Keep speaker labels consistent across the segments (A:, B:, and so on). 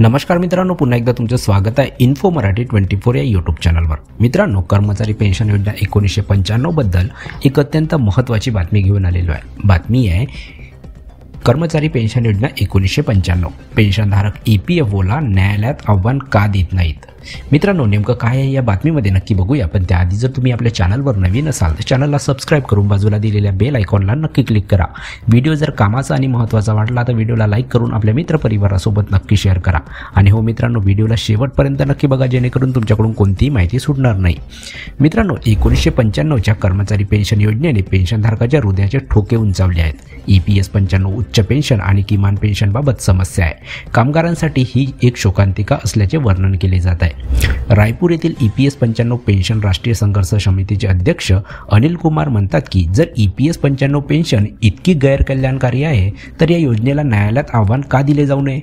A: नमस्कार मित्रांनो, पुन्हा एकदा तुमचं स्वागत आहे इन्फो मराठी 24 या यूट्यूब चॅनलवर। मित्रांनो, कर्मचारी पेन्शन योजना 1995 बद्दल एक अत्यंत महत्त्वाची बातमी घेऊन आलेलो आहे। बातमी आहे कर्मचारी पेन्शन योजना 1995 पेन्शनधारक EPFOला न्यायालयात आव्हान का देत नाहीत। मित्रांनो, नेमकं काय आहे या बातमीमध्ये नक्की बघूया। पण त्याआधी जर तुम्ही आपल्या चॅनलवर नवीन असाल तर चॅनलला सबस्क्राइब करून बाजूला दिलेल्या बेल आयकॉनला नक्की क्लिक करा। व्हिडिओ जर कामाचा आणि महत्त्वाचा वाटला तर व्हिडिओला लाईक करून आपल्या मित्रपरिवारासोबत नक्की शेअर करा। आणि हो मित्रांनो, व्हिडिओला शेवटपर्यंत नक्की बघा जेणेकरून तुमच्याकडून कोणतीही माहिती सुटणार नाही। मित्रांनो, 1995च्या कर्मचारी पेन्शन योजनेने पेन्शनधारकाच्या हृदयाचे ठोके उंचावले आहेत। EPS 95 उच्च पेन्शन आणि किमान पेन्शनबाबत समस्या आहे। कामगारांसाठी ही एक शोकांतिका असल्याचे वर्णन केले जात आहे। रायपूर येथील EPS 95 पेन्शन राष्ट्रीय संघर्ष समितीचे अध्यक्ष अनिल कुमार म्हणतात की जर EPS 95 पेन्शन इतकी गैरकल्याणकारी आहे तर या योजनेला न्यायालयात आव्हान का दिले जाऊ नये।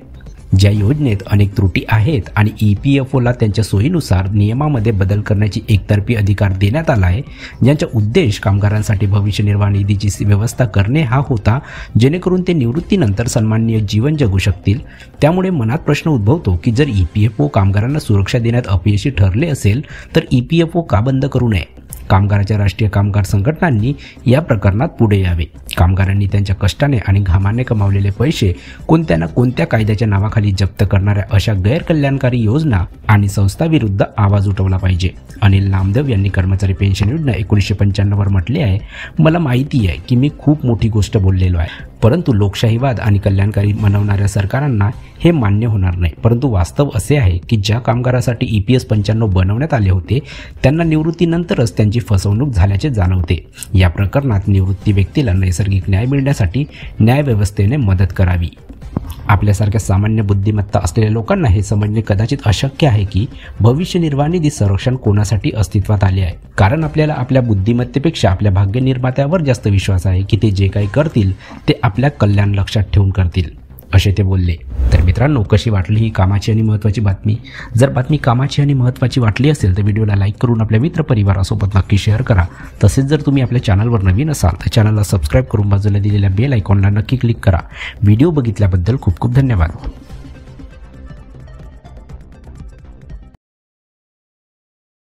A: ज्या योजनेत अनेक त्रुटी आहेत आणि EPFOला त्यांच्या सोयीनुसार नियमामध्ये बदल करण्याची एकतर्फी अधिकार देण्यात आला आहे, ज्यांचा उद्देश कामगारांसाठी भविष्य निर्वाह निधीची व्यवस्था करणे हा होता, जेणेकरून ते निवृत्तीनंतर सन्माननीय जीवन जगू शकतील। त्यामुळे मनात प्रश्न उद्भवतो की जर EPFO कामगारांना सुरक्षा देण्यात अपयशी ठरले असेल तर EPFO का बंद करू नये। कामगाराच्या राष्ट्रीय कामगार संघटनांनी या प्रकरणात पुढे यावे। कामगारांनी त्यांच्या कष्टाने आणि घामाने कमावलेले पैसे कोणत्या ना कोणत्या कायद्याच्या नावाखाली जप्त करणाऱ्या अशा गैरकल्याणकारी योजना आणि संस्थांविरुद्ध आवाज उठवला पाहिजे। अनिल नामदेव यांनी कर्मचारी पेन्शन योजना 1995 वर म्हटले आहे, मला माहिती आहे की मी खूप मोठी गोष्ट बोललेलो आहे, परंतु लोकशाहीवाद आणि कल्याणकारी म्हणवणाऱ्या सरकारांना हे मान्य होणार नाही। परंतु वास्तव असे आहे की ज्या कामगारासाठी EPS 95 बनवण्यात आले होते त्यांना निवृत्तीनंतरच त्यांची फसवणूक झाल्याचे जाणवते। या प्रकरणात निवृत्ती व्यक्तीला नैसर्गिक न्याय मिळण्यासाठी न्यायव्यवस्थेने मदत करावी। आपल्यासारख्या सामान्य बुद्धिमत्ता असलेल्या लोकांना हे समजणे कदाचित अशक्य आहे की भविष्य निर्वाह निधी संरक्षण कोणासाठी अस्तित्वात आले आहे, कारण आपल्याला आपल्या बुद्धिमत्तेपेक्षा आपल्या भाग्य निर्मात्यावर जास्त विश्वास आहे की ते जे काही करतील ते आपल्या कल्याण लक्षात ठेवून करतील, असे ते बोलले। तर मित्रांनो, कशी वाटली ही कामाची आणि महत्त्वाची बातमी? जर बातमी कामाची आणि महत्त्वाची वाटली असेल तर व्हिडिओला लाईक करून आपल्या मित्रपरिवारासोबत नक्की शेअर करा। तसेच जर तुम्ही आपल्या चॅनलवर नवीन असाल तर चॅनलला सबस्क्राइब करून बाजूला दिलेल्या बेल आयकॉनला नक्की क्लिक करा। व्हिडिओ बघितल्याबद्दल खूप खूप धन्यवाद।